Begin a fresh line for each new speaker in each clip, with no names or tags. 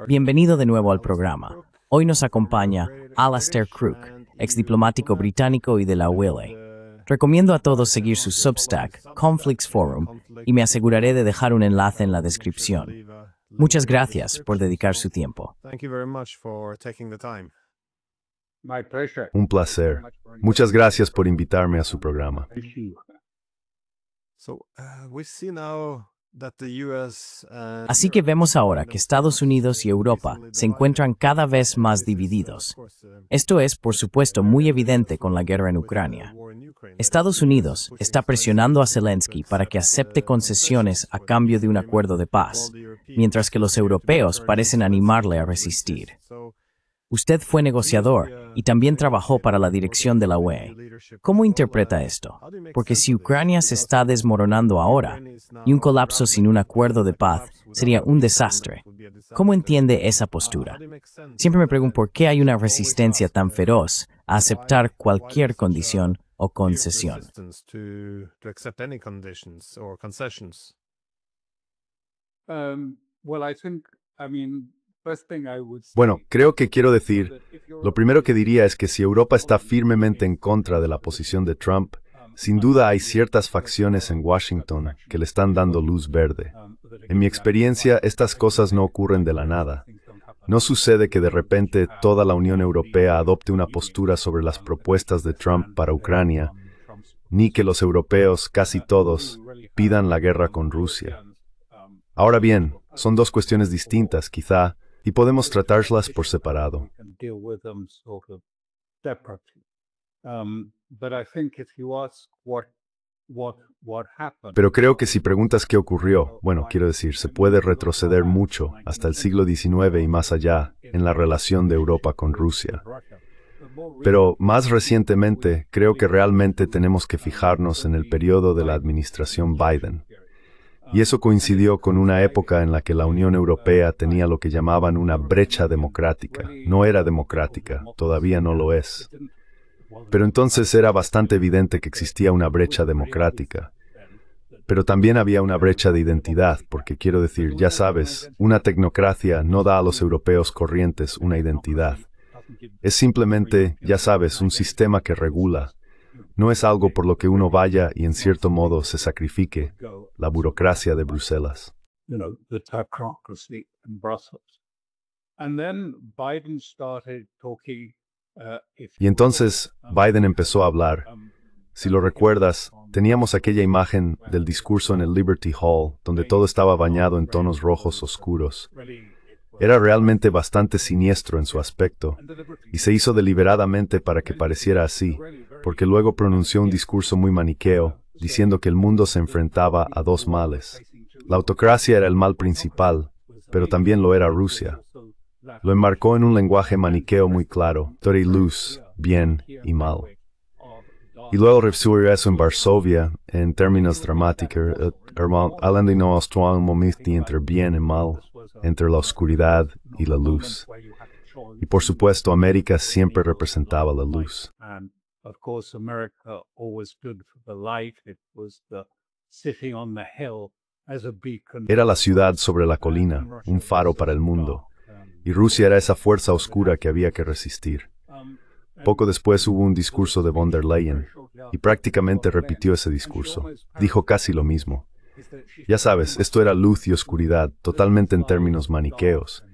Bienvenido de nuevo al programa. Hoy nos acompaña Alastair Crook, ex diplomático británico y de la ULA. Recomiendo a todos seguir su Substack, Conflicts Forum, y me aseguraré de dejar un enlace en la descripción. Muchas gracias por dedicar su tiempo.
Un placer. Muchas gracias por invitarme a su programa.
Así que vemos ahora que Estados Unidos y Europa se encuentran cada vez más divididos. Esto es, por supuesto, muy evidente con la guerra en Ucrania. Estados Unidos está presionando a Zelensky para que acepte concesiones a cambio de un acuerdo de paz, mientras que los europeos parecen animarle a resistir. Usted fue negociador y también trabajó para la dirección de la UE. ¿Cómo interpreta esto? Porque si Ucrania se está desmoronando ahora, y un colapso sin un acuerdo de paz sería un desastre, ¿cómo entiende esa postura? Siempre me pregunto por qué hay una resistencia tan feroz a aceptar cualquier condición o concesión.
Bueno, creo que quiero decir, lo primero que diría es que si Europa está firmemente en contra de la posición de Trump, sin duda hay ciertas facciones en Washington que le están dando luz verde. En mi experiencia, estas cosas no ocurren de la nada. No sucede que de repente toda la Unión Europea adopte una postura sobre las propuestas de Trump para Ucrania, ni que los europeos, casi todos, pidan la guerra con Rusia. Ahora bien, son dos cuestiones distintas, quizá, y podemos tratarlas por separado. Pero creo que si preguntas qué ocurrió, bueno, quiero decir, se puede retroceder mucho, hasta el siglo XIX y más allá, en la relación de Europa con Rusia. Pero más recientemente, creo que realmente tenemos que fijarnos en el periodo de la administración Biden. Y eso coincidió con una época en la que la Unión Europea tenía lo que llamaban una brecha democrática. No era democrática, todavía no lo es. Pero entonces era bastante evidente que existía una brecha democrática. Pero también había una brecha de identidad, porque quiero decir, ya sabes, una tecnocracia no da a los europeos corrientes una identidad. Es simplemente, ya sabes, un sistema que regula. No es algo por lo que uno vaya y en cierto modo se sacrifique, la burocracia de Bruselas. Y entonces Biden empezó a hablar. Si lo recuerdas, teníamos aquella imagen del discurso en el Liberty Hall, donde todo estaba bañado en tonos rojos oscuros. Era realmente bastante siniestro en su aspecto, y se hizo deliberadamente para que pareciera así, porque luego pronunció un discurso muy maniqueo, diciendo que el mundo se enfrentaba a dos males. La autocracia era el mal principal, pero también lo era Rusia. Lo enmarcó en un lenguaje maniqueo muy claro, tốt y luz, bien y mal. Y luego resuelve eso en Varsovia, en términos dramáticos, hablando no a un momento entre bien y mal, entre la oscuridad y la luz. Y por supuesto, América siempre representaba la luz. Era la ciudad sobre la colina, un faro para el mundo. Y Rusia era esa fuerza oscura que había que resistir. Poco después hubo un discurso de von der Leyen, y prácticamente repitió ese discurso. Dijo casi lo mismo. Ya sabes, esto era luz y oscuridad, totalmente en términos maniqueos.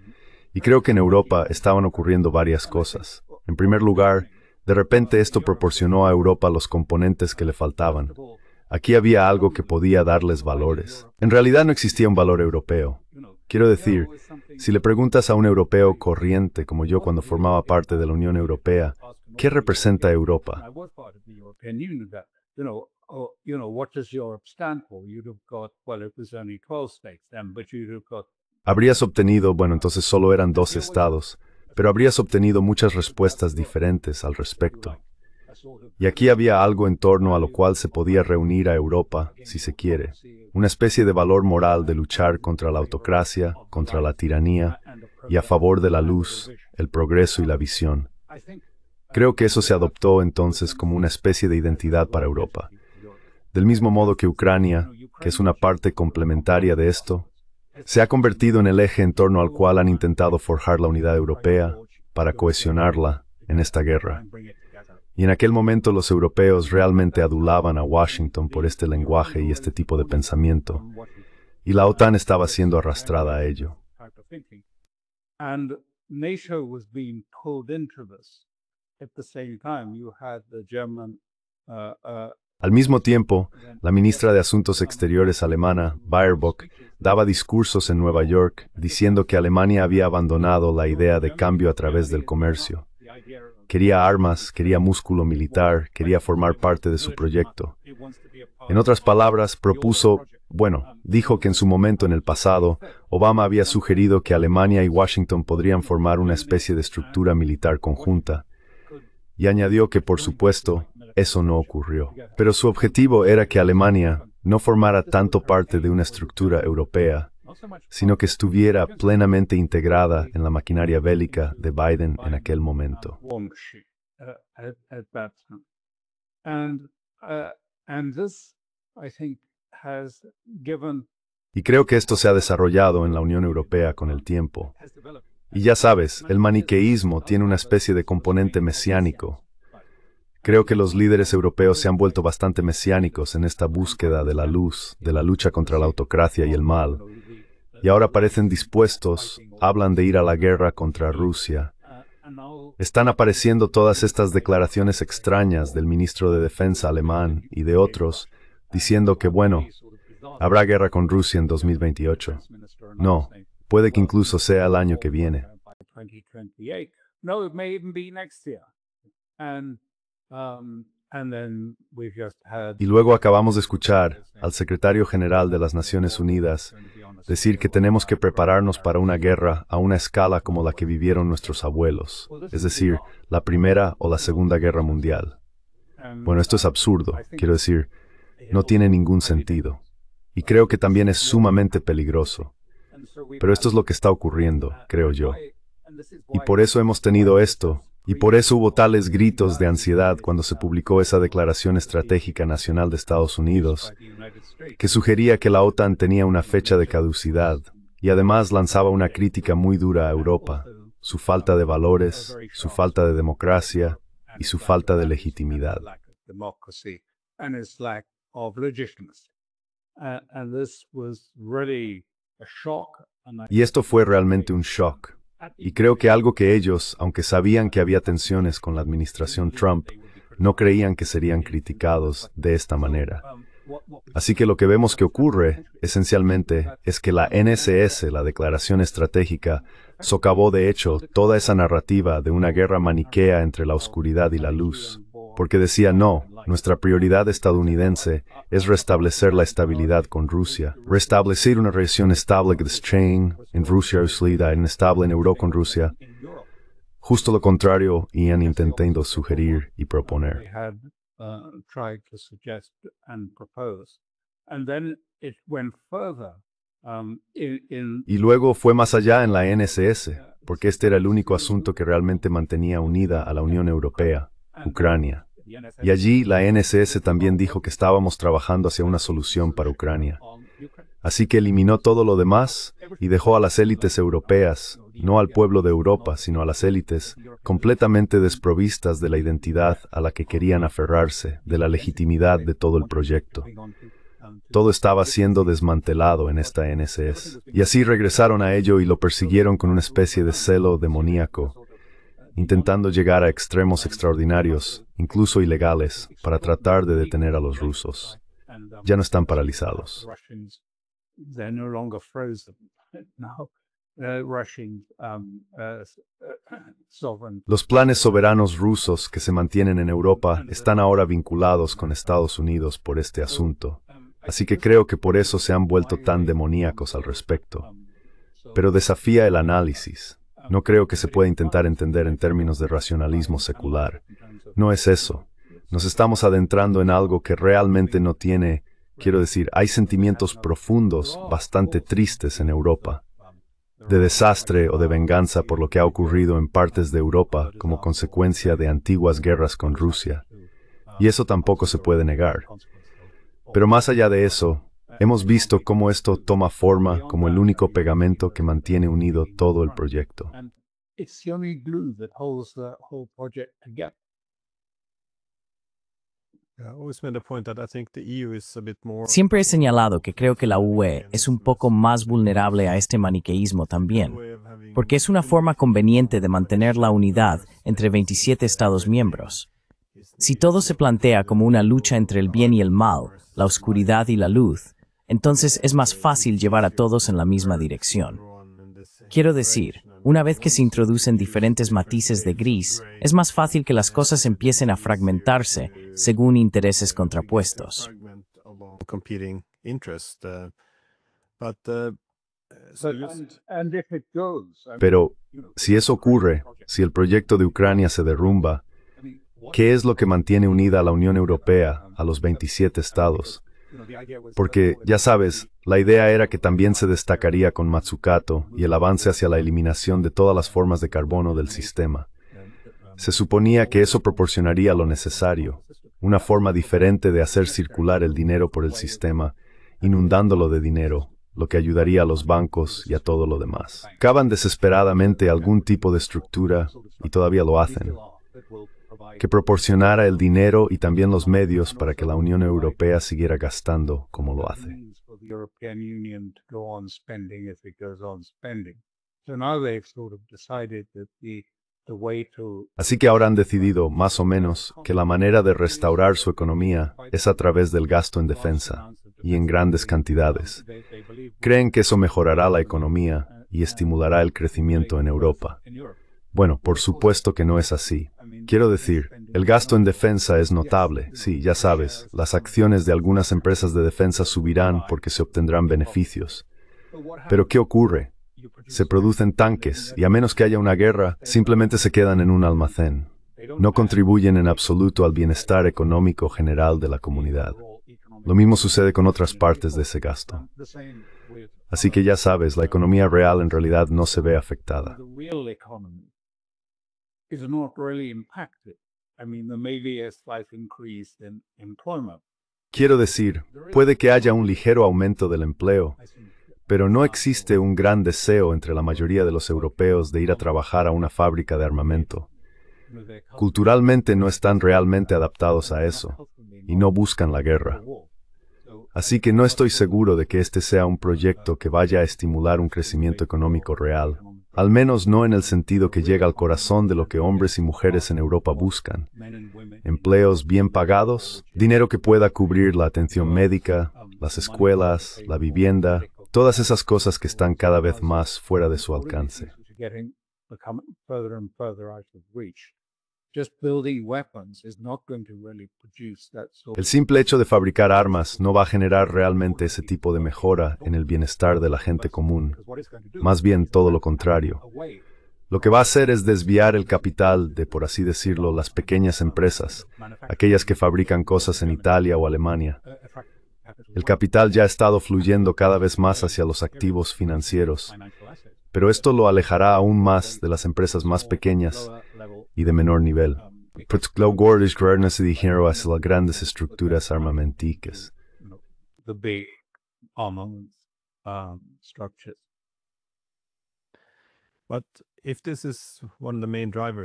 Y creo que en Europa estaban ocurriendo varias cosas. En primer lugar, de repente esto proporcionó a Europa los componentes que le faltaban. Aquí había algo que podía darles valores. En realidad no existía un valor europeo. Quiero decir, si le preguntas a un europeo corriente como yo cuando formaba parte de la Unión Europea, ¿qué representa Europa? Habrías obtenido, bueno, entonces solo eran 12 estados, pero habrías obtenido muchas respuestas diferentes al respecto. Y aquí había algo en torno a lo cual se podía reunir a Europa, si se quiere, una especie de valor moral de luchar contra la autocracia, contra la tiranía, y a favor de la luz, el progreso y la visión. Creo que eso se adoptó entonces como una especie de identidad para Europa. Del mismo modo que Ucrania, que es una parte complementaria de esto, Se ha convertido en el eje en torno al cual han intentado forjar la unidad europea para cohesionarla en esta guerra. Y en aquel momento los europeos realmente adulaban a Washington por este lenguaje y este tipo de pensamiento, y la OTAN estaba siendo arrastrada a ello. Al mismo tiempo, la ministra de Asuntos Exteriores alemana, Baerbock, daba discursos en Nueva York diciendo que Alemania había abandonado la idea de cambio a través del comercio. Quería armas, quería músculo militar, quería formar parte de su proyecto. En otras palabras, dijo que en su momento en el pasado, Obama había sugerido que Alemania y Washington podrían formar una especie de estructura militar conjunta, y añadió que, por supuesto, eso no ocurrió. Pero su objetivo era que Alemania no formara tanto parte de una estructura europea, sino que estuviera plenamente integrada en la maquinaria bélica de Biden en aquel momento. Y creo que esto se ha desarrollado en la Unión Europea con el tiempo. Y ya sabes, el maniqueísmo tiene una especie de componente mesiánico. Creo que los líderes europeos se han vuelto bastante mesiánicos en esta búsqueda de la luz, de la lucha contra la autocracia y el mal. Y ahora parecen dispuestos, hablan de ir a la guerra contra Rusia. Están apareciendo todas estas declaraciones extrañas del ministro de Defensa alemán y de otros, diciendo que, habrá guerra con Rusia en 2028. No, puede que incluso sea el año que viene. Y luego acabamos de escuchar al secretario general de las Naciones Unidas decir que tenemos que prepararnos para una guerra a una escala como la que vivieron nuestros abuelos, es decir, la Primera o la Segunda Guerra Mundial. Esto es absurdo, quiero decir, no tiene ningún sentido. Y creo que también es sumamente peligroso. Pero esto es lo que está ocurriendo, creo yo. Y por eso hemos tenido esto. Y por eso hubo tales gritos de ansiedad cuando se publicó esa Declaración Estratégica Nacional de Estados Unidos, que sugería que la OTAN tenía una fecha de caducidad, y además lanzaba una crítica muy dura a Europa, su falta de valores, su falta de democracia y su falta de legitimidad. Y esto fue realmente un shock. Y creo que algo que ellos, aunque sabían que había tensiones con la administración Trump, no creían que serían criticados de esta manera. Así que lo que vemos que ocurre, esencialmente, es que la NSS, la Declaración Estratégica, socavó de hecho toda esa narrativa de una guerra maniquea entre la oscuridad y la luz, porque decía no, nuestra prioridad estadounidense es restablecer la estabilidad con Rusia, restablecer una relación estable en Rusia inestable en Europa con Rusia. Justo lo contrario iban intentando sugerir y proponer. Y luego fue más allá en la NSS, porque este era el único asunto que realmente mantenía unida a la Unión Europea, Ucrania. Y allí la NSS también dijo que estábamos trabajando hacia una solución para Ucrania. Así que eliminó todo lo demás y dejó a las élites europeas, no al pueblo de Europa, sino a las élites, completamente desprovistas de la identidad a la que querían aferrarse, de la legitimidad de todo el proyecto. Todo estaba siendo desmantelado en esta NSS. Y así regresaron a ello y lo persiguieron con una especie de celo demoníaco, intentando llegar a extremos extraordinarios, incluso ilegales, para tratar de detener a los rusos. Ya no están paralizados. Los planes soberanos rusos que se mantienen en Europa están ahora vinculados con Estados Unidos por este asunto. Así que creo que por eso se han vuelto tan demoníacos al respecto. Pero desafía el análisis. No creo que se pueda intentar entender en términos de racionalismo secular. No es eso. Nos estamos adentrando en algo que realmente no tiene, quiero decir, hay sentimientos profundos, bastante tristes en Europa, de desastre o de venganza por lo que ha ocurrido en partes de Europa como consecuencia de antiguas guerras con Rusia. Y eso tampoco se puede negar. Pero más allá de eso, Hemos visto cómo esto toma forma como el único pegamento que mantiene unido todo el proyecto.
Siempre he señalado que creo que la UE es un poco más vulnerable a este maniqueísmo también, porque es una forma conveniente de mantener la unidad entre 27 Estados miembros. Si todo se plantea como una lucha entre el bien y el mal, la oscuridad y la luz, entonces es más fácil llevar a todos en la misma dirección. Quiero decir, una vez que se introducen diferentes matices de gris, es más fácil que las cosas empiecen a fragmentarse según intereses contrapuestos.
Pero, si eso ocurre, si el proyecto de Ucrania se derrumba, ¿qué es lo que mantiene unida a la Unión Europea, a los 27 estados? Porque, ya sabes, la idea era que también se destacaría con Mazzucato y el avance hacia la eliminación de todas las formas de carbono del sistema. Se suponía que eso proporcionaría lo necesario, una forma diferente de hacer circular el dinero por el sistema, inundándolo de dinero, lo que ayudaría a los bancos y a todo lo demás. Cavan desesperadamente algún tipo de estructura, y todavía lo hacen, que proporcionara el dinero y también los medios para que la Unión Europea siguiera gastando como lo hace. Así que ahora han decidido, más o menos, que la manera de restaurar su economía es a través del gasto en defensa, y en grandes cantidades. Creen que eso mejorará la economía y estimulará el crecimiento en Europa. Bueno, por supuesto que no es así. Quiero decir, el gasto en defensa es notable. Sí, ya sabes, las acciones de algunas empresas de defensa subirán porque se obtendrán beneficios. Pero ¿qué ocurre? Se producen tanques y a menos que haya una guerra, simplemente se quedan en un almacén. No contribuyen en absoluto al bienestar económico general de la comunidad. Lo mismo sucede con otras partes de ese gasto. Así que ya sabes, la economía real en realidad no se ve afectada. Quiero decir, puede que haya un ligero aumento del empleo, pero no existe un gran deseo entre la mayoría de los europeos de ir a trabajar a una fábrica de armamento. Culturalmente no están realmente adaptados a eso, y no buscan la guerra. Así que no estoy seguro de que este sea un proyecto que vaya a estimular un crecimiento económico real, al menos no en el sentido que llega al corazón de lo que hombres y mujeres en Europa buscan. Empleos bien pagados, dinero que pueda cubrir la atención médica, las escuelas, la vivienda, todas esas cosas que están cada vez más fuera de su alcance. El simple hecho de fabricar armas no va a generar realmente ese tipo de mejora en el bienestar de la gente común. Más bien todo lo contrario. Lo que va a hacer es desviar el capital de, por así decirlo, las pequeñas empresas, aquellas que fabrican cosas en Italia o Alemania. El capital ya ha estado fluyendo cada vez más hacia los activos financieros, pero esto lo alejará aún más de las empresas más pequeñas y de menor nivel. Se dijeron hacia las grandes estructuras armamentísticas.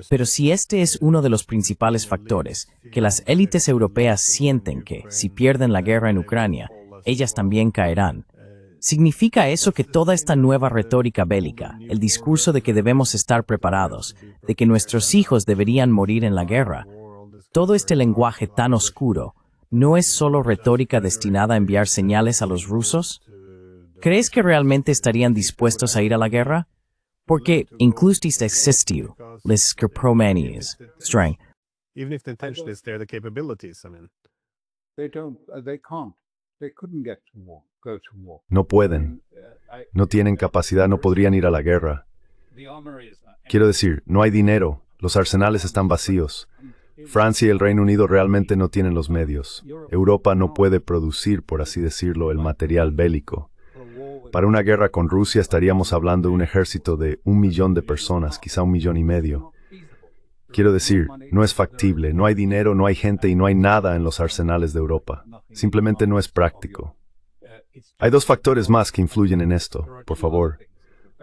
Pero si este es uno de los principales factores, que las élites europeas sienten que, si pierden la guerra en Ucrania, ellas también caerán, ¿significa eso que toda esta nueva retórica bélica, el discurso de que debemos estar preparados, de que nuestros hijos deberían morir en la guerra, todo este lenguaje tan oscuro, no es solo retórica destinada a enviar señales a los rusos? ¿Crees que realmente estarían dispuestos a ir a la guerra? Porque incluso existiu, les promenies, strang.
No pueden. No tienen capacidad, no podrían ir a la guerra. Quiero decir, no hay dinero, los arsenales están vacíos. Francia y el Reino Unido realmente no tienen los medios. Europa no puede producir, por así decirlo, el material bélico. Para una guerra con Rusia estaríamos hablando de un ejército de 1 millón de personas, quizá 1,5 millones. Quiero decir, no es factible, no hay dinero, no hay gente y no hay nada en los arsenales de Europa. Simplemente no es práctico. Hay dos factores más que influyen en esto, por favor.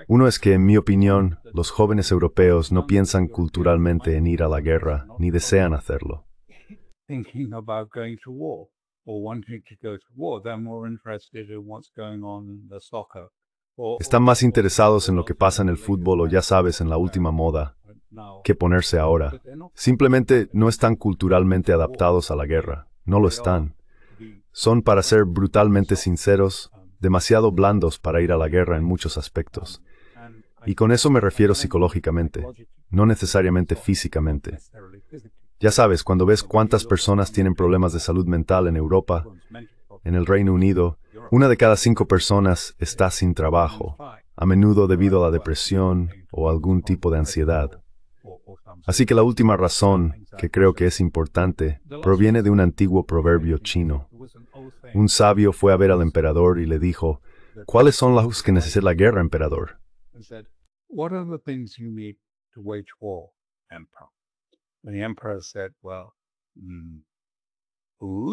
Uno es que, en mi opinión, los jóvenes europeos no piensan culturalmente en ir a la guerra, ni desean hacerlo. Están más interesados en lo que pasa en el fútbol o, ya sabes, en la última moda, que ponerse ahora. Simplemente no están culturalmente adaptados a la guerra. No lo están. Son, para ser brutalmente sinceros, demasiado blandos para ir a la guerra en muchos aspectos. Y con eso me refiero psicológicamente, no necesariamente físicamente. Ya sabes, cuando ves cuántas personas tienen problemas de salud mental en Europa, en el Reino Unido, 1 de cada 5 personas está sin trabajo, a menudo debido a la depresión o algún tipo de ansiedad. Así que la última razón, que creo que es importante, proviene de un antiguo proverbio chino. Un sabio fue a ver al emperador y le dijo, ¿cuáles son las que necesita la guerra, emperador?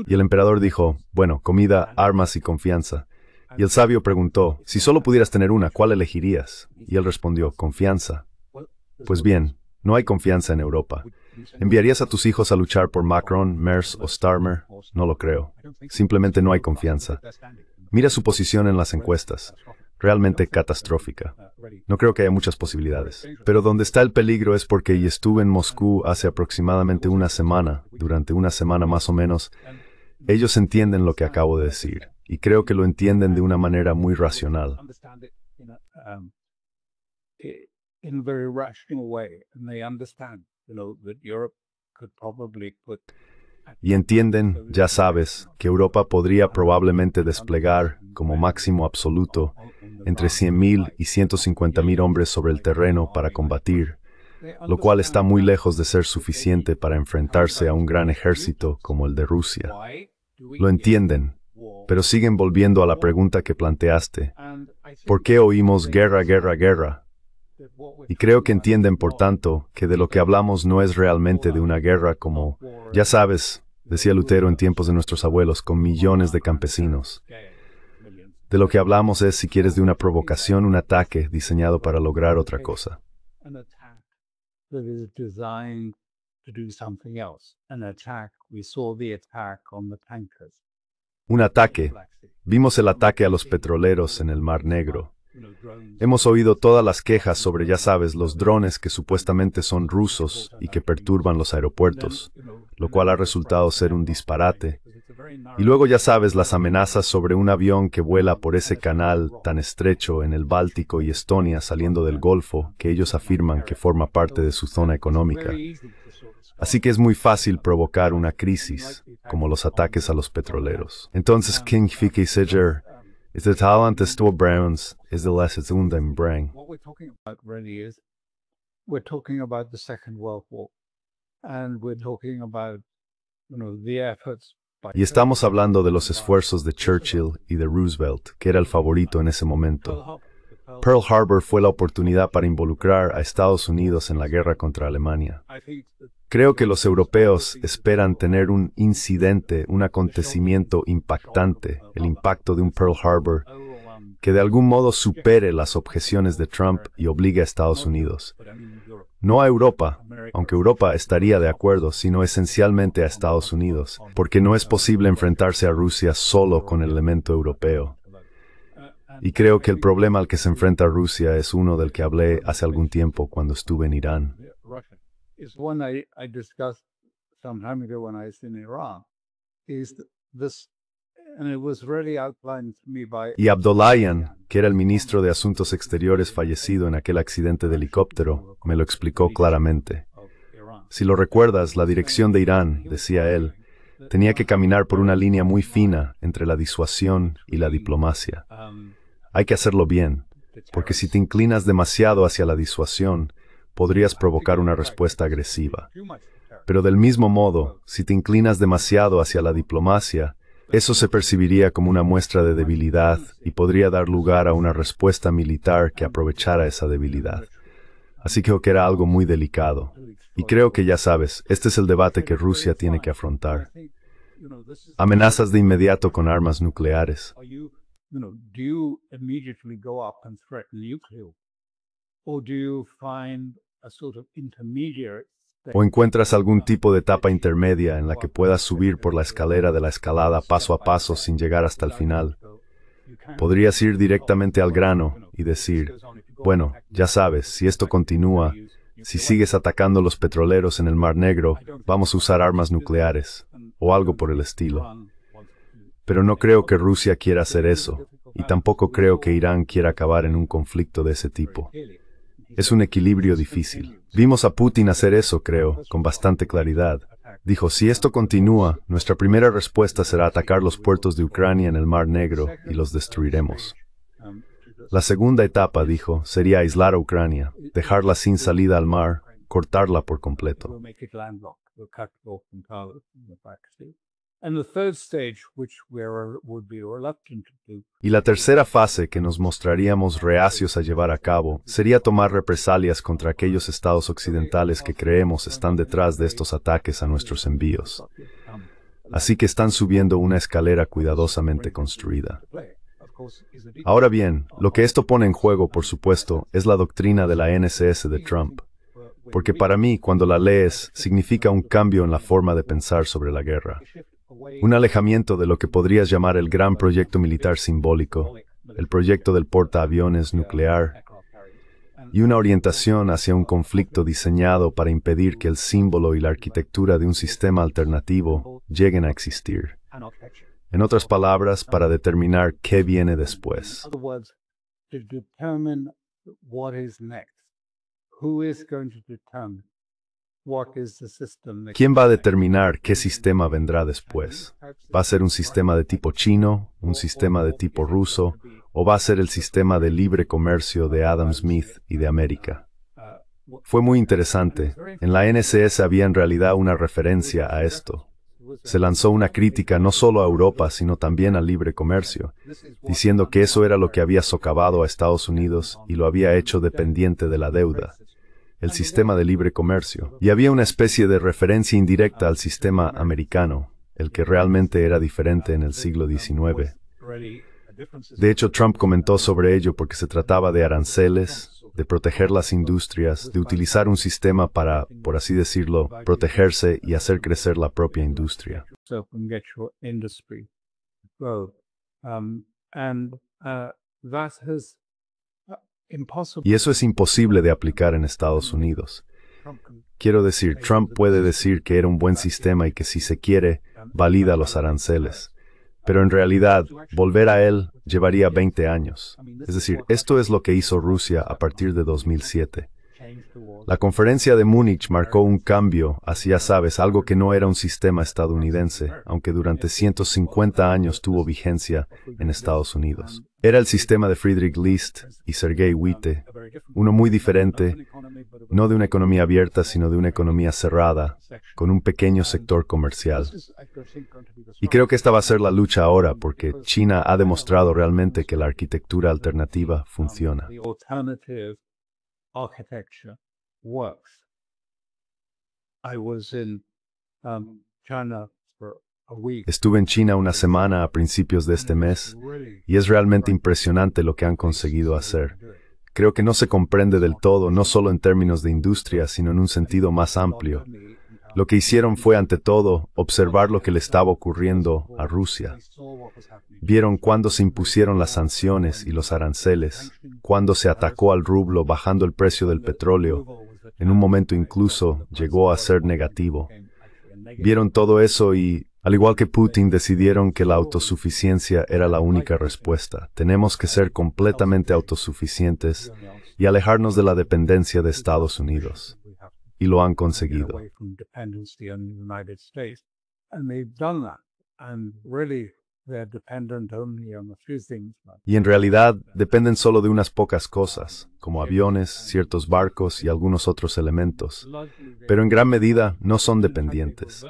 Y el emperador dijo, bueno, comida, armas y confianza. Y el sabio preguntó, si solo pudieras tener una, ¿cuál elegirías? Y él respondió, confianza. Pues bien, no hay confianza en Europa. ¿Enviarías a tus hijos a luchar por Macron, Merz o Starmer? No lo creo. Simplemente no hay confianza. Mira su posición en las encuestas. Realmente catastrófica. No creo que haya muchas posibilidades. Pero donde está el peligro es porque y estuve en Moscú hace aproximadamente una semana, durante una semana más o menos. Ellos entienden lo que acabo de decir, y creo que lo entienden de una manera muy racional. Y entienden, ya sabes, que Europa podría probablemente desplegar, como máximo absoluto, entre 100.000 y 150.000 hombres sobre el terreno para combatir, lo cual está muy lejos de ser suficiente para enfrentarse a un gran ejército como el de Rusia. Lo entienden, pero siguen volviendo a la pregunta que planteaste. ¿Por qué oímos guerra, guerra, guerra? Y creo que entienden, por tanto, que de lo que hablamos no es realmente de una guerra como, ya sabes, decía Lutero en tiempos de nuestros abuelos, con millones de campesinos. De lo que hablamos es, si quieres, de una provocación, un ataque diseñado para lograr otra cosa. Un ataque. Vimos el ataque a los petroleros en el Mar Negro. Hemos oído todas las quejas sobre, ya sabes, los drones que supuestamente son rusos y que perturban los aeropuertos, lo cual ha resultado ser un disparate. Y luego, ya sabes, las amenazas sobre un avión que vuela por ese canal tan estrecho en el Báltico y Estonia saliendo del Golfo, que ellos afirman que forma parte de su zona económica. Así que es muy fácil provocar una crisis, como los ataques a los petroleros. Entonces, King Fiki Seger, is the talent is still Browns, is the less it's undem brang.
What we're talking about really is, we're talking about the Second World War, and we're talking about, the efforts.
Y estamos hablando de los esfuerzos de Churchill y de Roosevelt, que era el favorito en ese momento. Pearl Harbor fue la oportunidad para involucrar a Estados Unidos en la guerra contra Alemania. Creo que los europeos esperan tener un incidente, un acontecimiento impactante, el impacto de un Pearl Harbor, que de algún modo supere las objeciones de Trump y obligue a Estados Unidos. No a Europa, aunque Europa estaría de acuerdo, sino esencialmente a Estados Unidos, porque no es posible enfrentarse a Rusia solo con el elemento europeo. Y creo que el problema al que se enfrenta Rusia es uno del que hablé hace algún tiempo cuando estuve en Irán.
Is one I discussed some time ago when I was in Iran, is this, and it was really outlined to me by...
Y Abdollahian, que era el ministro de Asuntos Exteriores fallecido en aquel accidente de helicóptero, me lo explicó claramente. Si lo recuerdas, la dirección de Irán, decía él, tenía que caminar por una línea muy fina entre la disuasión y la diplomacia. Hay que hacerlo bien, porque si te inclinas demasiado hacia la disuasión, podrías provocar una respuesta agresiva. Pero del mismo modo, si te inclinas demasiado hacia la diplomacia, eso se percibiría como una muestra de debilidad y podría dar lugar a una respuesta militar que aprovechara esa debilidad. Así que era algo muy delicado. Y creo que ya sabes, este es el debate que Rusia tiene que afrontar. Amenazas de inmediato con armas nucleares.
do you immediately go up and threaten nuclear? Or do you find a sort of intermediate
¿O encuentras algún tipo de etapa intermedia en la que puedas subir por la escalera de la escalada paso a paso sin llegar hasta el final? Podrías ir directamente al grano y decir, bueno, ya sabes, si esto continúa, si sigues atacando los petroleros en el Mar Negro, vamos a usar armas nucleares, o algo por el estilo. Pero no creo que Rusia quiera hacer eso, y tampoco creo que Irán quiera acabar en un conflicto de ese tipo. Es un equilibrio difícil. Vimos a Putin hacer eso, creo, con bastante claridad. Dijo, si esto continúa, nuestra primera respuesta será atacar los puertos de Ucrania en el Mar Negro y los destruiremos. La segunda etapa, dijo, sería aislar a Ucrania, dejarla sin salida al mar, cortarla por completo. Y la tercera fase que nos mostraríamos reacios a llevar a cabo sería tomar represalias contra aquellos estados occidentales que creemos están detrás de estos ataques a nuestros envíos. Así que están subiendo una escalera cuidadosamente construida. Ahora bien, lo que esto pone en juego, por supuesto, es la doctrina de la NSS de Trump. Porque para mí, cuando la lees, significa un cambio en la forma de pensar sobre la guerra. Un alejamiento de lo que podrías llamar el gran proyecto militar simbólico, el proyecto del portaaviones nuclear, y una orientación hacia un conflicto diseñado para impedir que el símbolo y la arquitectura de un sistema alternativo lleguen a existir. En otras palabras, para determinar qué viene después. ¿Quién va a determinar qué sistema vendrá después? ¿Va a ser un sistema de tipo chino, un sistema de tipo ruso, o va a ser el sistema de libre comercio de Adam Smith y de América? Fue muy interesante. En la NSS había en realidad una referencia a esto. Se lanzó una crítica no solo a Europa, sino también al libre comercio, diciendo que eso era lo que había socavado a Estados Unidos y lo había hecho dependiente de la deuda. El sistema de libre comercio, y había una especie de referencia indirecta al sistema americano, el que realmente era diferente en el siglo XIX. De hecho, Trump comentó sobre ello porque se trataba de aranceles, de proteger las industrias, de utilizar un sistema para, por así decirlo, protegerse y hacer crecer la propia industria. Y eso es imposible de aplicar en Estados Unidos. Quiero decir, Trump puede decir que era un buen sistema y que si se quiere, valida los aranceles. Pero en realidad, volver a él llevaría 20 años. Es decir, esto es lo que hizo Rusia a partir de 2007. La conferencia de Múnich marcó un cambio hacia, sabes, algo que no era un sistema estadounidense, aunque durante 150 años tuvo vigencia en Estados Unidos. Era el sistema de Friedrich List y Sergei Witte, uno muy diferente, no de una economía abierta, sino de una economía cerrada, con un pequeño sector comercial. Y creo que esta va a ser la lucha ahora, porque China ha demostrado realmente que la arquitectura alternativa funciona. Estuve en China una semana a principios de este mes y es realmente impresionante lo que han conseguido hacer. Creo que no se comprende del todo, no solo en términos de industria, sino en un sentido más amplio. Lo que hicieron fue, ante todo, observar lo que le estaba ocurriendo a Rusia. Vieron cuándo se impusieron las sanciones y los aranceles, cuándo se atacó al rublo bajando el precio del petróleo. En un momento incluso llegó a ser negativo. Vieron todo eso y, al igual que Putin, decidieron que la autosuficiencia era la única respuesta. Tenemos que ser completamente autosuficientes y alejarnos de la dependencia de Estados Unidos. Y lo han conseguido. Y en realidad dependen solo de unas pocas cosas, como aviones, ciertos barcos y algunos otros elementos. Pero en gran medida no son dependientes.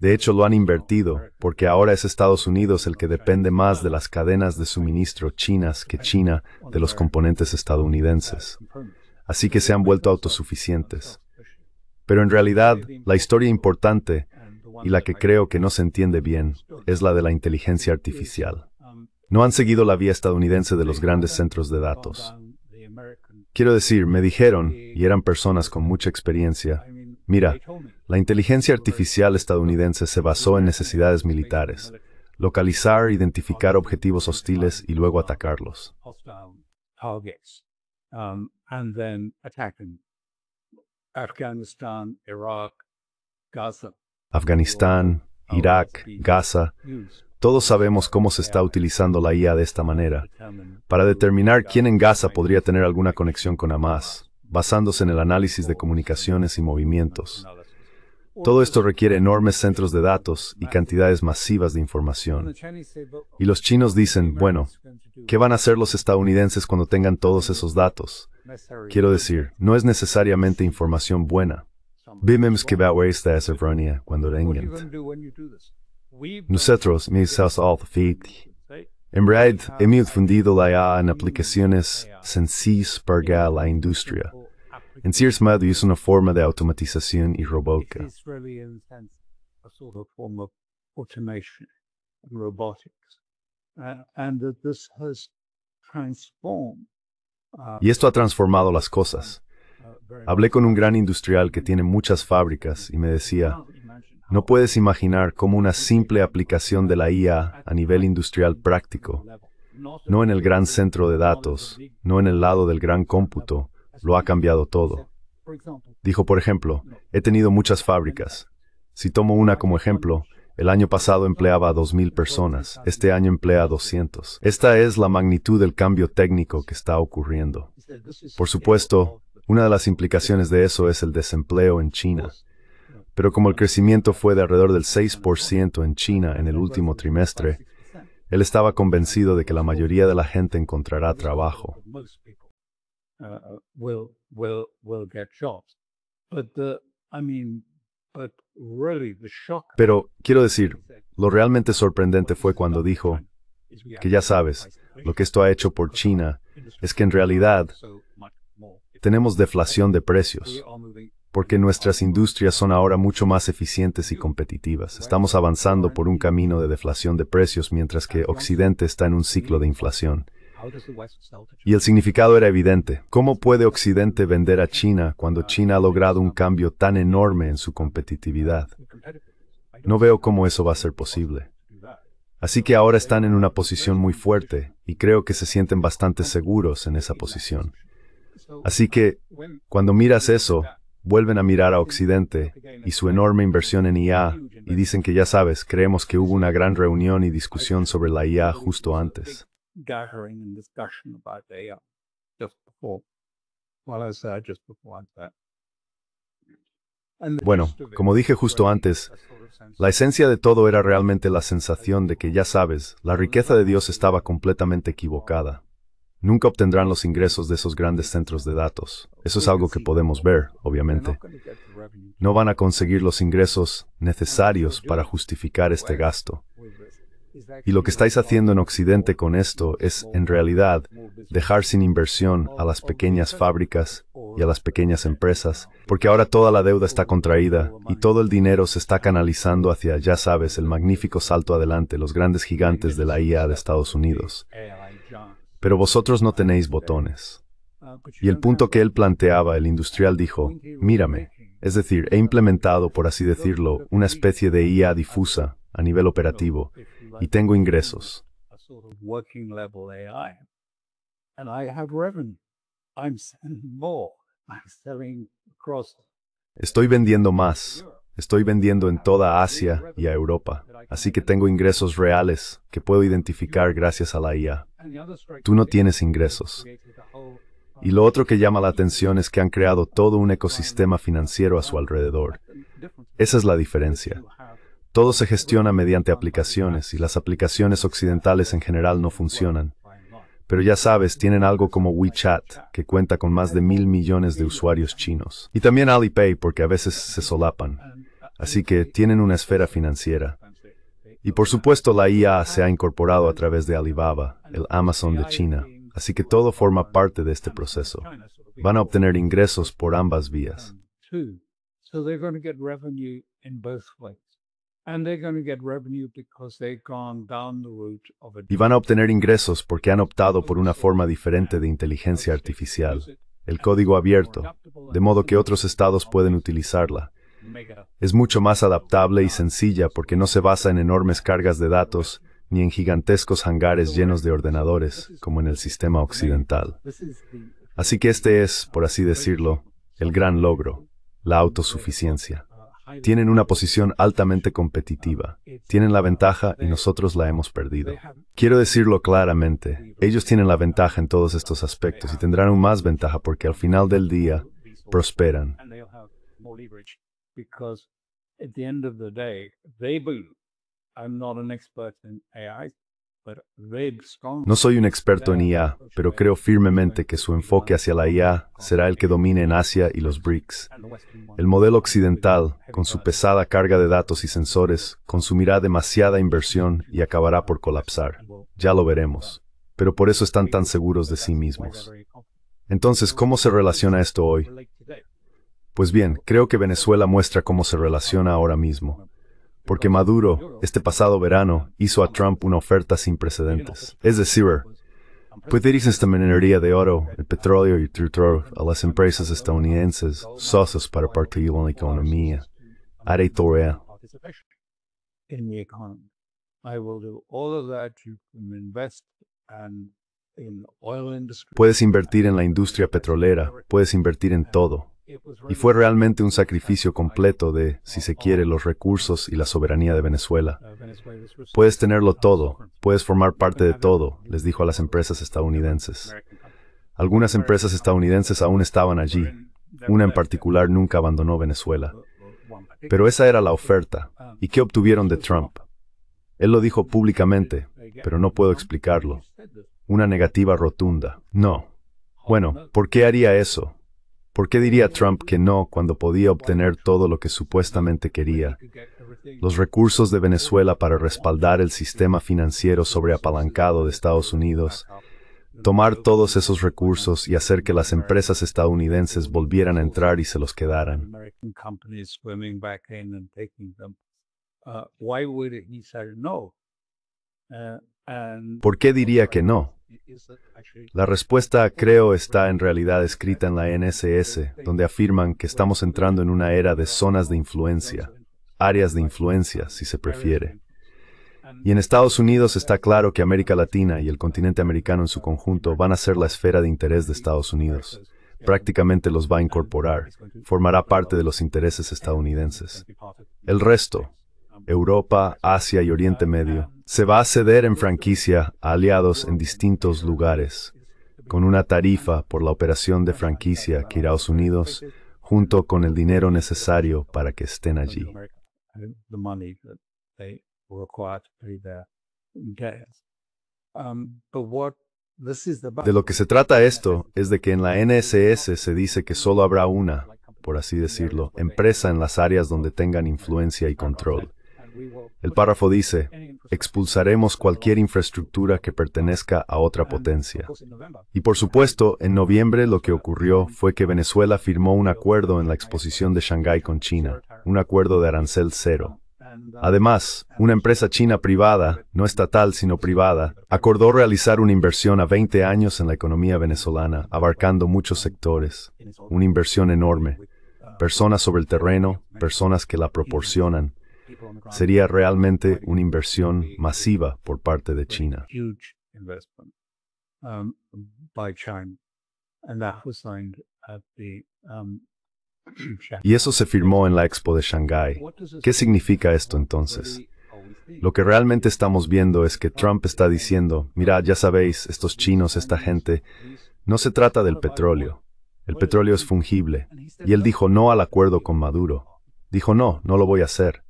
De hecho, lo han invertido, porque ahora es Estados Unidos el que depende más de las cadenas de suministro chinas que China de los componentes estadounidenses. Así que se han vuelto autosuficientes. Pero en realidad, la historia importante, y la que creo que no se entiende bien, es la de la inteligencia artificial. No han seguido la vía estadounidense de los grandes centros de datos. Quiero decir, me dijeron, y eran personas con mucha experiencia, mira, la inteligencia artificial estadounidense se basó en necesidades militares, localizar, identificar objetivos hostiles y luego atacarlos. Afganistán, Irak, Gaza, todos sabemos cómo se está utilizando la IA de esta manera, para determinar quién en Gaza podría tener alguna conexión con Hamas, basándose en el análisis de comunicaciones y movimientos. Todo esto requiere enormes centros de datos y cantidades masivas de información. Y los chinos dicen, bueno, ¿qué van a hacer los estadounidenses cuando tengan todos esos datos? Quiero decir, no es necesariamente información buena. Vimos que va a esta es errónea cuando vengan. Nosotros, mismos al fit, en realidad hemos fundido la IA en aplicaciones sencillas para la industria. En cierto modo es una forma de automatización y robótica. Y esto ha transformado las cosas. Hablé con un gran industrial que tiene muchas fábricas y me decía, no puedes imaginar cómo una simple aplicación de la IA a nivel industrial práctico, no en el gran centro de datos, no en el lado del gran cómputo, lo ha cambiado todo. Dijo, por ejemplo, he tenido muchas fábricas. Si tomo una como ejemplo, el año pasado empleaba a 2,000 personas, este año emplea a 200. Esta es la magnitud del cambio técnico que está ocurriendo. Por supuesto, una de las implicaciones de eso es el desempleo en China. Pero como el crecimiento fue de alrededor del 6% en China en el último trimestre, él estaba convencido de que la mayoría de la gente encontrará trabajo. Pero, quiero decir, lo realmente sorprendente fue cuando dijo que ya sabes, lo que esto ha hecho por China es que en realidad tenemos deflación de precios, porque nuestras industrias son ahora mucho más eficientes y competitivas. Estamos avanzando por un camino de deflación de precios mientras que Occidente está en un ciclo de inflación. Y el significado era evidente. ¿Cómo puede Occidente vender a China cuando China ha logrado un cambio tan enorme en su competitividad? No veo cómo eso va a ser posible. Así que ahora están en una posición muy fuerte y creo que se sienten bastante seguros en esa posición. Así que, cuando miras eso, vuelven a mirar a Occidente y su enorme inversión en IA y dicen que ya sabes, creemos que hubo una gran reunión y discusión sobre la IA justo antes. Bueno, como dije justo antes, la esencia de todo era realmente la sensación de que, ya sabes, la riqueza de Dios estaba completamente equivocada. Nunca obtendrán los ingresos de esos grandes centros de datos. Eso es algo que podemos ver, obviamente. No van a conseguir los ingresos necesarios para justificar este gasto. Y lo que estáis haciendo en Occidente con esto es, en realidad, dejar sin inversión a las pequeñas fábricas y a las pequeñas empresas, porque ahora toda la deuda está contraída y todo el dinero se está canalizando hacia, ya sabes, el magnífico salto adelante, los grandes gigantes de la IA de Estados Unidos. Pero vosotros no tenéis botones. Y el punto que él planteaba, el industrial dijo, mírame, es decir, he implementado, por así decirlo, una especie de IA difusa a nivel operativo y tengo ingresos. Estoy vendiendo más. Estoy vendiendo en toda Asia y a Europa, así que tengo ingresos reales que puedo identificar gracias a la IA. Tú no tienes ingresos. Y lo otro que llama la atención es que han creado todo un ecosistema financiero a su alrededor. Esa es la diferencia. Todo se gestiona mediante aplicaciones y las aplicaciones occidentales en general no funcionan. Pero ya sabes, tienen algo como WeChat, que cuenta con más de 1,000 millones de usuarios chinos. Y también Alipay, porque a veces se solapan. Así que tienen una esfera financiera. Y por supuesto la IA se ha incorporado a través de Alibaba, el Amazon de China. Así que todo forma parte de este proceso. Van a obtener ingresos por ambas vías.
And they're going to get revenue because they've gone down the route of a
Y van a obtener ingresos porque han optado por una forma diferente de inteligencia artificial, el código abierto, de modo que otros estados pueden utilizarla. Es mucho más adaptable y sencilla porque no se basa en enormes cargas de datos ni en gigantescos hangares llenos de ordenadores, como en el sistema occidental. Así que este es, por así decirlo, el gran logro, la autosuficiencia. Tienen una posición altamente competitiva. Tienen la ventaja y nosotros la hemos perdido. Quiero decirlo claramente, ellos tienen la ventaja en todos estos aspectos y tendrán aún más ventaja porque al final del día prosperan.
Because at the end of the day, they believe, I'm not an expert in AI, but they strongly
No soy un experto en IA, pero creo firmemente que su enfoque hacia la IA será el que domine en Asia y los BRICS. El modelo occidental, con su pesada carga de datos y sensores, consumirá demasiada inversión y acabará por colapsar. Ya lo veremos. Pero por eso están tan seguros de sí mismos. Entonces, ¿cómo se relaciona esto hoy? Pues bien, creo que Venezuela muestra cómo se relaciona ahora mismo. Porque Maduro, este pasado verano, hizo a Trump una oferta sin precedentes. Es decir, puede esta minería de oro, el petróleo y el trituror a las empresas estadounidenses, socios para partir en la economía. Haré torea.
in the economy. I will do all of that. You can invest and in oil industry.
Puedes invertir en la industria petrolera, puedes invertir en todo. Y fue realmente un sacrificio completo de, si se quiere, los recursos y la soberanía de Venezuela. Puedes tenerlo todo, puedes formar parte de todo, les dijo a las empresas estadounidenses. Algunas empresas estadounidenses aún estaban allí. Una en particular nunca abandonó Venezuela. Pero esa era la oferta. ¿Y qué obtuvieron de Trump? Él lo dijo públicamente, pero no puedo explicarlo. Una negativa rotunda. No. Bueno, ¿por qué haría eso? ¿Por qué diría Trump que no cuando podía obtener todo lo que supuestamente quería? Los recursos de Venezuela para respaldar el sistema financiero sobreapalancado de Estados Unidos, tomar todos esos recursos y hacer que las empresas estadounidenses volvieran a entrar y se los quedaran.
American companies swimming back in and taking them. Why would he say no? And
¿Por qué diría que no?
is it actually
La respuesta, creo, está en realidad escrita en la NSS, donde afirman que estamos entrando en una era de zonas de influencia, áreas de influencia, si se prefiere. Y en Estados Unidos está claro que América Latina y el continente americano en su conjunto van a ser la esfera de interés de Estados Unidos. Prácticamente los va a incorporar, formará parte de los intereses estadounidenses. El resto, Europa, Asia y Oriente Medio, se va a ceder en franquicia a aliados en distintos lugares, con una tarifa por la operación de franquicia que irá a Estados Unidos, junto con el dinero necesario para que estén allí.
the money that they were required to pay their gas. But what this is the
De lo que se trata esto es de que en la NSS se dice que solo habrá una, por así decirlo, empresa en las áreas donde tengan influencia y control. El párrafo dice, expulsaremos cualquier infraestructura que pertenezca a otra potencia. Y por supuesto, en noviembre lo que ocurrió fue que Venezuela firmó un acuerdo en la exposición de Shanghái con China, un acuerdo de arancel cero. Además, una empresa china privada, no estatal sino privada, acordó realizar una inversión a 20 años en la economía venezolana, abarcando muchos sectores. Una inversión enorme. Personas sobre el terreno, personas que la proporcionan. Sería realmente una inversión masiva por parte de China.
huge investment by China, and that was signed at the Shanghai.
Y eso se firmó en la Expo de Shanghái. ¿Qué significa esto entonces? Lo que realmente estamos viendo es que Trump está diciendo, mirad, ya sabéis, estos chinos, esta gente, no se trata del petróleo. El petróleo es fungible. Y él dijo no al acuerdo con Maduro. Dijo no, no lo voy a hacer.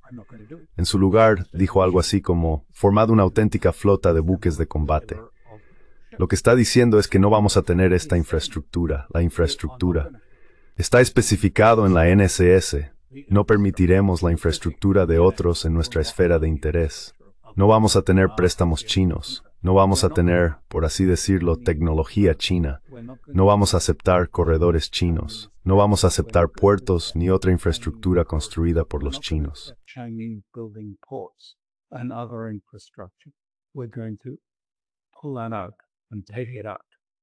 En su lugar, dijo algo así como, formad una auténtica flota de buques de combate. Lo que está diciendo es que no vamos a tener esta infraestructura, la infraestructura. Está especificado en la NSS. No permitiremos la infraestructura de otros en nuestra esfera de interés. No vamos a tener préstamos chinos. No vamos a tener, por así decirlo, tecnología china. No vamos a aceptar corredores chinos. No vamos a aceptar puertos ni otra infraestructura construida por los chinos.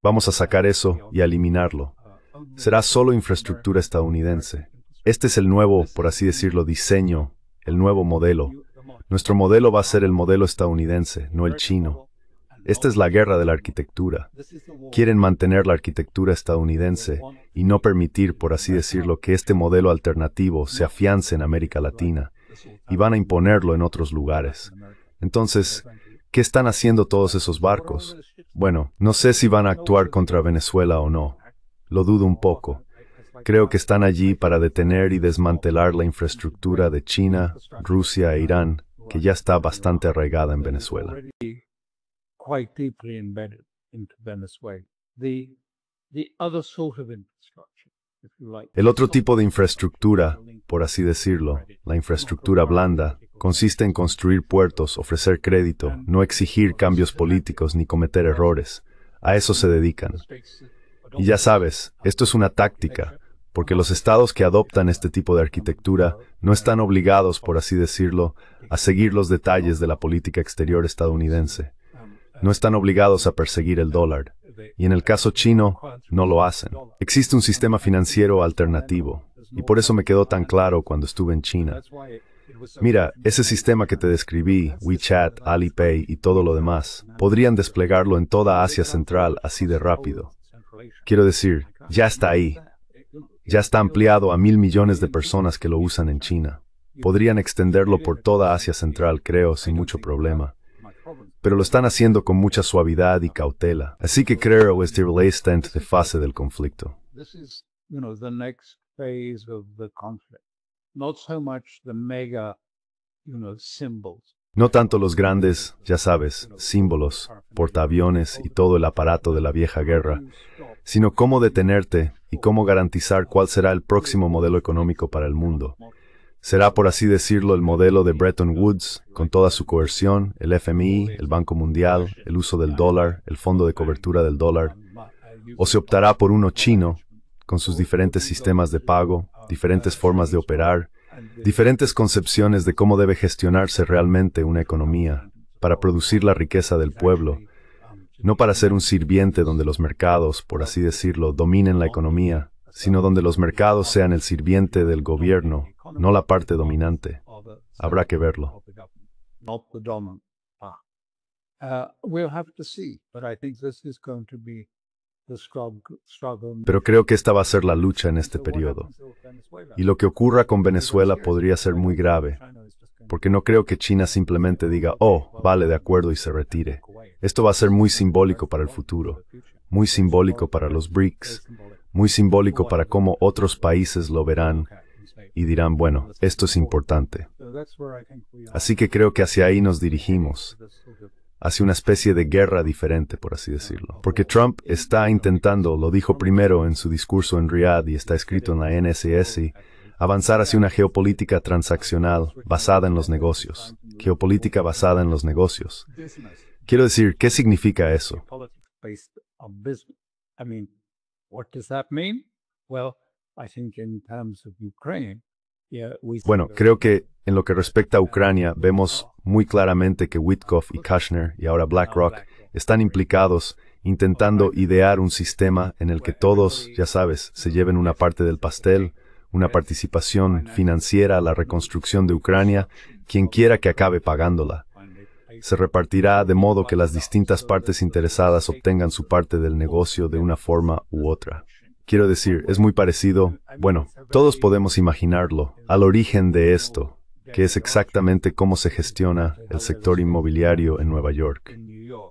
Vamos a sacar eso y a eliminarlo. Será solo infraestructura estadounidense. Este es el nuevo, por así decirlo, diseño, el nuevo modelo. Nuestro modelo va a ser el modelo estadounidense, no el chino. Esta es la guerra de la arquitectura. Quieren mantener la arquitectura estadounidense y no permitir, por así decirlo, que este modelo alternativo se afiance en América Latina, y van a imponerlo en otros lugares. Entonces, ¿qué están haciendo todos esos barcos? Bueno, no sé si van a actuar contra Venezuela o no. Lo dudo un poco. Creo que están allí para detener y desmantelar la infraestructura de China, Rusia e Irán, que ya está bastante arraigada en Venezuela. El otro tipo de infraestructura, por así decirlo, la infraestructura blanda, consiste en construir puertos, ofrecer crédito, no exigir cambios políticos ni cometer errores. A eso se dedican. Y ya sabes, esto es una táctica, porque los estados que adoptan este tipo de arquitectura no están obligados, por así decirlo, a seguir los detalles de la política exterior estadounidense. No están obligados a perseguir el dólar. Y en el caso chino, no lo hacen. Existe un sistema financiero alternativo, y por eso me quedó tan claro cuando estuve en China. Mira, ese sistema que te describí, WeChat, Alipay y todo lo demás, podrían desplegarlo en toda Asia Central así de rápido. Quiero decir, ya está ahí. Ya está ampliado a 1.000 millones de personas que lo usan en China. Podrían extenderlo por toda Asia Central, creo, sin mucho problema. Pero lo están haciendo con mucha suavidad y cautela. Así que creo que está la siguiente fase del conflicto. No tanto los grandes, ya sabes, símbolos, portaaviones y todo el aparato de la vieja guerra, sino cómo detenerte y cómo garantizar cuál será el próximo modelo económico para el mundo. Será, por así decirlo, el modelo de Bretton Woods, con toda su coerción, el FMI, el Banco Mundial, el uso del dólar, el fondo de cobertura del dólar, o se optará por uno chino, con sus diferentes sistemas de pago, diferentes formas de operar, diferentes concepciones de cómo debe gestionarse realmente una economía, para producir la riqueza del pueblo, no para ser un sirviente donde los mercados, por así decirlo, dominen la economía, sino donde los mercados sean el sirviente del gobierno, no la parte dominante. Habrá que verlo. Pero creo que esta va a ser la lucha en este periodo. Y lo que ocurra con Venezuela podría ser muy grave, porque no creo que China simplemente diga, oh, vale, de acuerdo, y se retire. Esto va a ser muy simbólico para el futuro, muy simbólico para los BRICS, muy simbólico para cómo otros países lo verán y dirán, bueno, esto es importante. Así que creo que hacia ahí nos dirigimos, hacia una especie de guerra diferente, por así decirlo. Porque Trump está intentando, lo dijo primero en su discurso en Riyadh y está escrito en la NSS, avanzar hacia una geopolítica transaccional basada en los negocios. Geopolítica basada en los negocios. Quiero decir, ¿qué significa eso? Bueno, creo que en lo que respecta a Ucrania, vemos muy claramente que Witkoff y Kushner y ahora BlackRock están implicados intentando idear un sistema en el que todos, ya sabes, se lleven una parte del pastel, una participación financiera a la reconstrucción de Ucrania, quien quiera que acabe pagándola. Se repartirá de modo que las distintas partes interesadas obtengan su parte del negocio de una forma u otra. Quiero decir, es muy parecido, bueno, todos podemos imaginarlo, al origen de esto, que es exactamente cómo se gestiona el sector inmobiliario en Nueva York.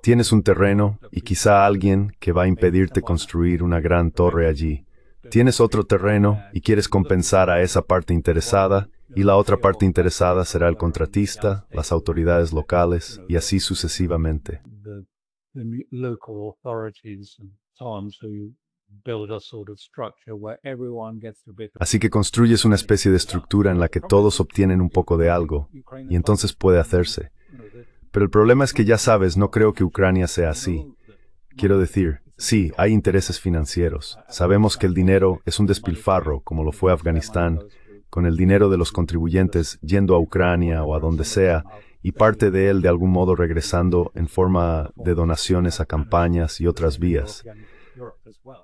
Tienes un terreno y quizá alguien que va a impedirte construir una gran torre allí. Tienes otro terreno y quieres compensar a esa parte interesada, y la otra parte interesada será el contratista, las autoridades locales, y así sucesivamente. Así que construyes una especie de estructura en la que todos obtienen un poco de algo, y entonces puede hacerse. Pero el problema es que ya sabes, no creo que Ucrania sea así. Quiero decir, sí, hay intereses financieros. Sabemos que el dinero es un despilfarro, como lo fue Afganistán, con el dinero de los contribuyentes yendo a Ucrania o a donde sea, y parte de él de algún modo regresando en forma de donaciones a campañas y otras vías.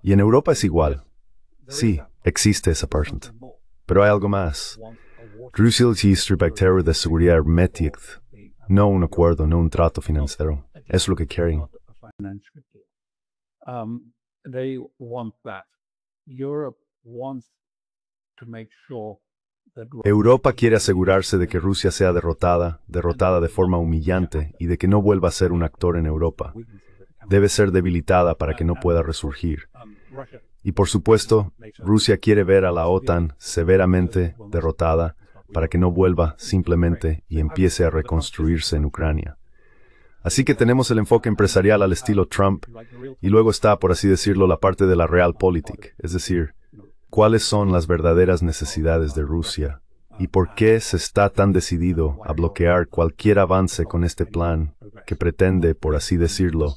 Y en Europa es igual. Sí, existe esa parte. Pero hay algo más. Rusia y de seguridad hermética, no un acuerdo, no un trato financiero. Es lo que quieren.
They want that. Europe wants to make sure that
Europa quiere asegurarse de que Rusia sea derrotada de forma humillante y de que no vuelva a ser un actor en Europa. Debe ser debilitada para que no pueda resurgir. Y por supuesto, Rusia quiere ver a la OTAN severamente derrotada para que no vuelva simplemente y empiece a reconstruirse en Ucrania. Así que tenemos el enfoque empresarial al estilo Trump, y luego está, por así decirlo, la parte de la realpolitik, es decir, cuáles son las verdaderas necesidades de Rusia, y por qué se está tan decidido a bloquear cualquier avance con este plan que pretende, por así decirlo,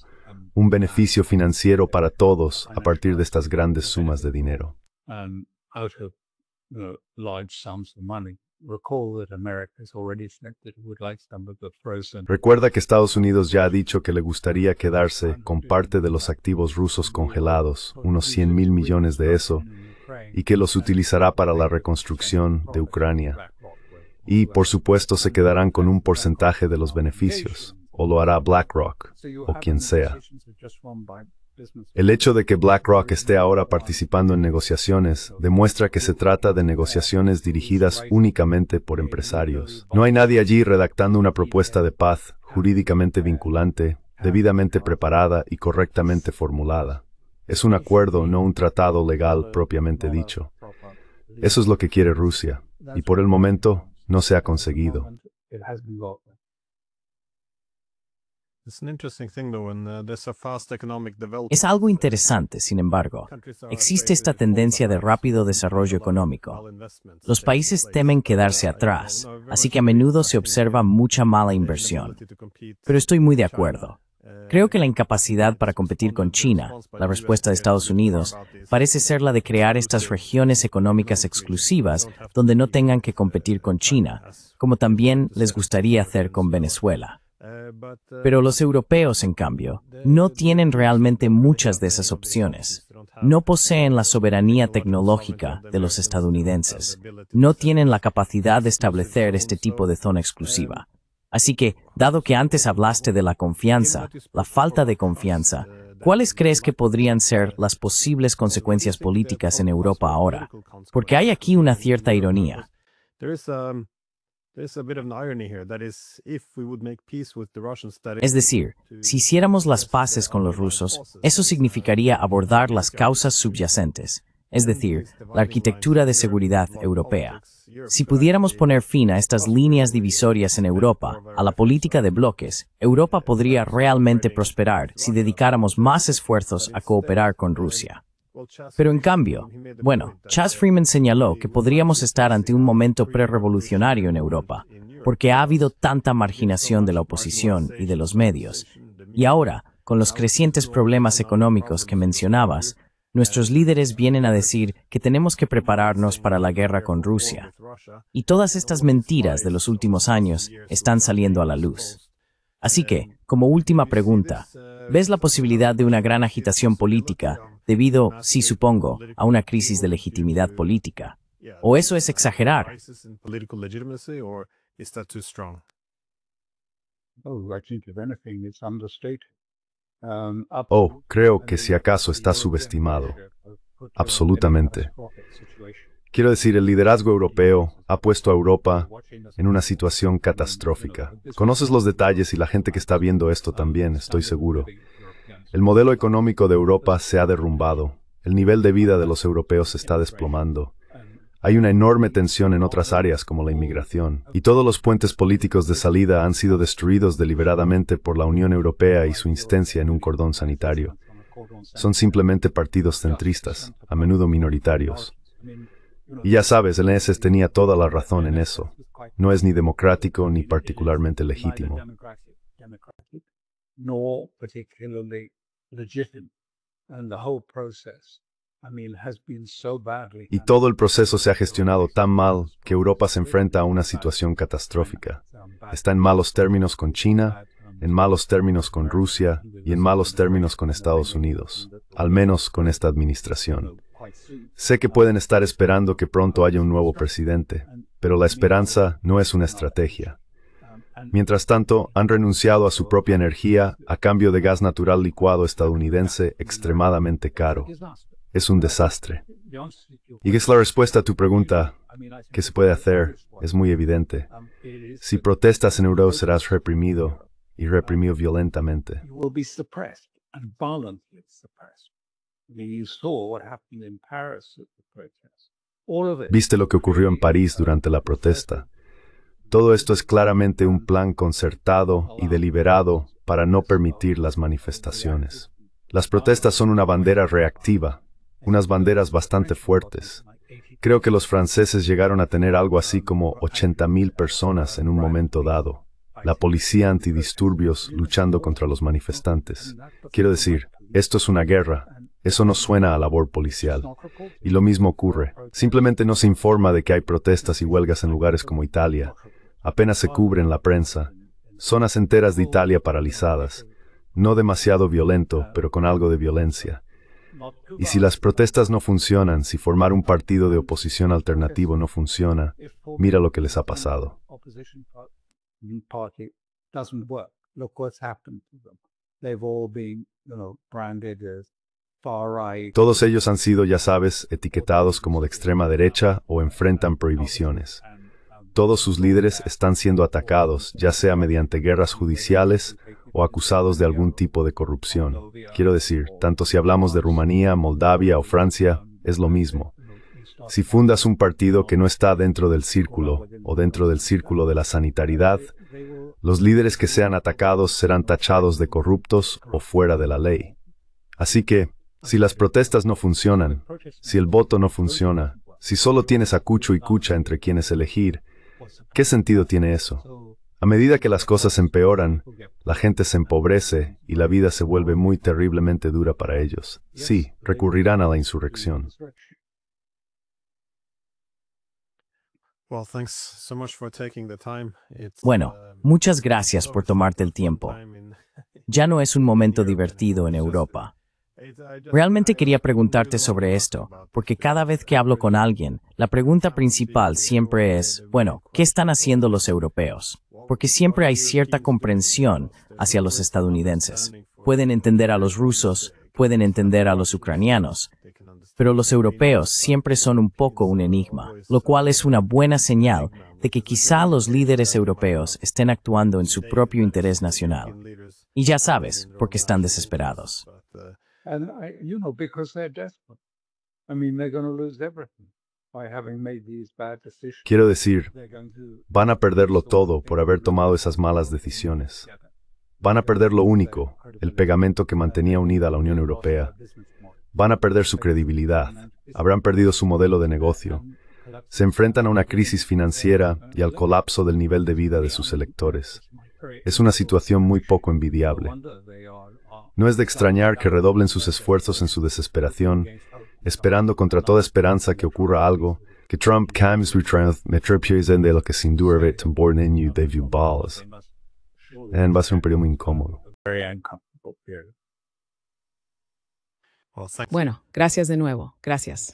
un beneficio financiero para todos a partir de estas grandes sumas de dinero. Recuerda que Estados Unidos ya ha dicho que le gustaría quedarse con parte de los activos rusos congelados, unos 100.000 millones de eso, y que los utilizará para la reconstrucción de Ucrania. Y, por supuesto, se quedarán con un porcentaje de los beneficios, o lo hará BlackRock, o quien sea. El hecho de que BlackRock esté ahora participando en negociaciones demuestra que se trata de negociaciones dirigidas únicamente por empresarios. No hay nadie allí redactando una propuesta de paz jurídicamente vinculante, debidamente preparada y correctamente formulada. Es un acuerdo, no un tratado legal propiamente dicho. Eso es lo que quiere Rusia, y por el momento no se ha conseguido.
Es algo interesante, sin embargo. Existe esta tendencia de rápido desarrollo económico. Los países temen quedarse atrás, así que a menudo se observa mucha mala inversión. Pero estoy muy de acuerdo. Creo que la incapacidad para competir con China, la respuesta de Estados Unidos, parece ser la de crear estas regiones económicas exclusivas donde no tengan que competir con China, como también les gustaría hacer con Venezuela. Pero los europeos, en cambio, no tienen realmente muchas de esas opciones. No poseen la soberanía tecnológica de los estadounidenses. No tienen la capacidad de establecer este tipo de zona exclusiva. Así que, dado que antes hablaste de la confianza, la falta de confianza, ¿cuáles crees que podrían ser las posibles consecuencias políticas en Europa ahora? Porque hay aquí una cierta ironía. Es decir, si hiciéramos las paces con los rusos, eso significaría abordar las causas subyacentes, es decir, la arquitectura de seguridad europea. Si pudiéramos poner fin a estas líneas divisorias en Europa, a la política de bloques, Europa podría realmente prosperar si dedicáramos más esfuerzos a cooperar con Rusia. Pero en cambio, Chas Freeman señaló que podríamos estar ante un momento prerevolucionario en Europa, porque ha habido tanta marginación de la oposición y de los medios. Y ahora, con los crecientes problemas económicos que mencionabas, nuestros líderes vienen a decir que tenemos que prepararnos para la guerra con Rusia. Y todas estas mentiras de los últimos años están saliendo a la luz. Así que, como última pregunta, ¿ves la posibilidad de una gran agitación política debido, sí supongo, a una crisis de legitimidad política? ¿O eso es exagerar?
Creo que si acaso está subestimado. Absolutamente. Quiero decir, el liderazgo europeo ha puesto a Europa en una situación catastrófica. Conoces los detalles y la gente que está viendo esto también, estoy seguro. El modelo económico de Europa se ha derrumbado. El nivel de vida de los europeos se está desplomando. Hay una enorme tensión en otras áreas como la inmigración, y todos los puentes políticos de salida han sido destruidos deliberadamente por la Unión Europea y su insistencia en un cordón sanitario. Son simplemente partidos centristas, a menudo minoritarios. Y ya sabes, el NSS tenía toda la razón en eso. No es ni democrático ni particularmente legítimo.
democratic nor particularly legitimate. And the whole process, I mean, has been so badly
Y todo el proceso se ha gestionado tan mal que Europa se enfrenta a una situación catastrófica. Está en malos términos con China, en malos términos con Rusia y en malos términos con Estados Unidos, al menos con esta administración. Sé que pueden estar esperando que pronto haya un nuevo presidente, pero la esperanza no es una estrategia. Mientras tanto, han renunciado a su propia energía a cambio de gas natural licuado estadounidense extremadamente caro. Es un desastre. Y es la respuesta a tu pregunta, ¿qué se puede hacer? Es muy evidente. Si protestas en Europa serás reprimido, y reprimido violentamente. ¿Viste lo que ocurrió en París durante la protesta? Todo esto es claramente un plan concertado y deliberado para no permitir las manifestaciones. Las protestas son una bandera reactiva, unas banderas bastante fuertes. Creo que los franceses llegaron a tener algo así como 80,000 personas en un momento dado. La policía antidisturbios luchando contra los manifestantes. Quiero decir, esto es una guerra. Eso no suena a labor policial. Y lo mismo ocurre. Simplemente no se informa de que hay protestas y huelgas en lugares como Italia. Apenas se cubre en la prensa. Zonas enteras de Italia paralizadas. No demasiado violento, pero con algo de violencia. Y si las protestas no funcionan, si formar un partido de oposición alternativo no funciona, mira lo que les ha pasado.
Party doesn't work. Look what's happened to them. They've all been, branded as far right.
Todos ellos han sido, ya sabes, etiquetados como de extrema derecha o enfrentan prohibiciones. Todos sus líderes están siendo atacados, ya sea mediante guerras judiciales o acusados de algún tipo de corrupción. Quiero decir, tanto si hablamos de Rumanía, Moldavia o Francia, es lo mismo. Si fundas un partido que no está dentro del círculo o dentro del círculo de la sanitaridad, los líderes que sean atacados serán tachados de corruptos o fuera de la ley. Así que, si las protestas no funcionan, si el voto no funciona, si solo tienes a Cucho y Cucha entre quienes elegir, ¿qué sentido tiene eso? A medida que las cosas empeoran, la gente se empobrece y la vida se vuelve muy terriblemente dura para ellos. Sí, recurrirán a la insurrección.
Bueno, muchas gracias por tomarte el tiempo. Ya no es un momento divertido en Europa. Realmente quería preguntarte sobre esto, porque cada vez que hablo con alguien, la pregunta principal siempre es, bueno, ¿qué están haciendo los europeos? Porque siempre hay cierta comprensión hacia los estadounidenses. Pueden entender a los rusos, pueden entender a los ucranianos, pero los europeos siempre son un poco un enigma, lo cual es una buena señal de que quizá los líderes europeos estén actuando en su propio interés nacional. Y ya sabes, porque están desesperados.
And, because they're desperate. I mean, they're going to lose everything by having made these bad decisions.
Quiero decir, van a perderlo todo por haber tomado esas malas decisiones. Van a perder lo único, el pegamento que mantenía unida a la Unión Europea. Van a perder su credibilidad. Habrán perdido su modelo de negocio. Se enfrentan a una crisis financiera y al colapso del nivel de vida de sus electores. Es una situación muy poco envidiable. No es de extrañar que redoblen sus esfuerzos en su desesperación, esperando contra toda esperanza que ocurra algo, que Trump comes retriumph de lo que sin duda ve tambornen you de view balls. Va a ser un periodo muy incómodo.
Bueno, gracias de nuevo. Gracias.